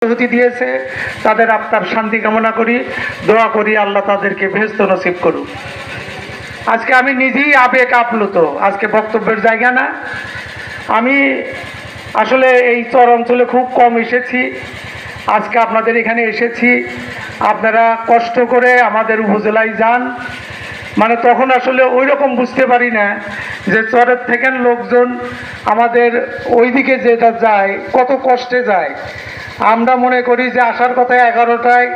আত্মাহুতি দিয়েছে তাদের আত্মার শান্তি কামনা করি, দোয়া করি আল্লাহ তাদেরকে বেহেশত নসিব করুক। আজকে আমি নিজেই আবেগ আপ্লুত, আজকে বক্তব্যের জায়গা না। আমি আসলে এই চর অঞ্চলে খুব কম এসেছি, আজকে আপনাদের এখানে এসেছি। আপনারা কষ্ট করে আমাদের উপজেলায় যান, মানে তখন আসলে ওই রকম বুঝতে পারি না যে চরের থেকে লোকজন আমাদের ওইদিকে যেটা যায় কত কষ্টে যায়। আমরা মনে করি যে আসার কথা 11টায়,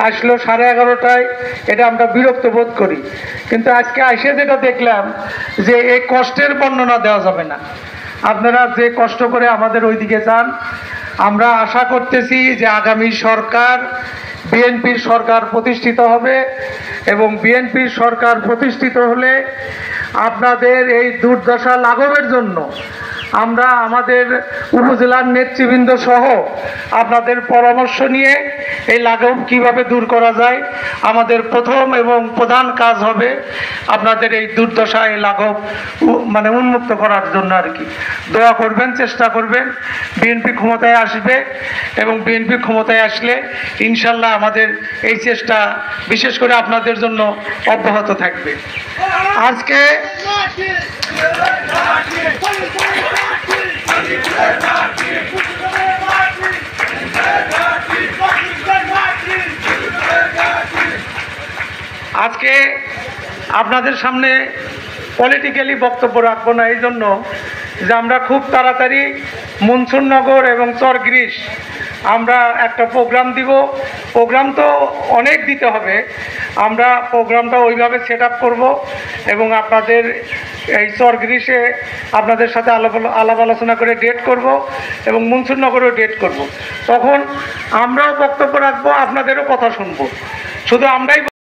আসলো 11:30টায়, এটা আমরা বিরক্ত বোধ করি। কিন্তু আজকে এসে যেটা দেখলাম যে এই কষ্টের বর্ণনা দেওয়া যাবে না। আপনারা যে কষ্ট করে আমাদের ওইদিকে যান, আমরা আশা করতেছি যে আগামী সরকার বিএনপির সরকার প্রতিষ্ঠিত হবে এবং বিএনপির সরকার প্রতিষ্ঠিত হলে আপনাদের এই দুর্দশা লাঘবের জন্য আমরা আমাদের উপজেলার নেতৃবৃন্দ সহ আপনাদের পরামর্শ নিয়ে এই লাঘব কিভাবে দূর করা যায়, আমাদের প্রথম এবং প্রধান কাজ হবে আপনাদের এই দুর্দশা এই লাঘব মানে উন্মুক্ত করার জন্য আর কি। দোয়া করবেন, চেষ্টা করবেন। বিএনপি ক্ষমতায় আসবে এবং বিএনপি ক্ষমতায় আসলে ইনশাল্লাহ আমাদের এই চেষ্টা বিশেষ করে আপনাদের জন্য অব্যাহত থাকবে। আজকে আপনাদের সামনে পলিটিক্যালি বক্তব্য রাখবো না, এই জন্য যে আমরা খুব তাড়াতাড়ি মনসুরনগর এবং চরগ্রিস আমরা একটা প্রোগ্রাম দিব। প্রোগ্রাম তো অনেক দিতে হবে, আমরা প্রোগ্রামটা ওইভাবে সেট আপ করবো এবং আপনাদের এই চরগ্রিসে আপনাদের সাথে আলাপ আলোচনা করে ডেট করব এবং মনসুরনগরেও ডেট করব। তখন আমরাও বক্তব্য রাখবো, আপনাদেরও কথা শুনবো। শুধু আমরাই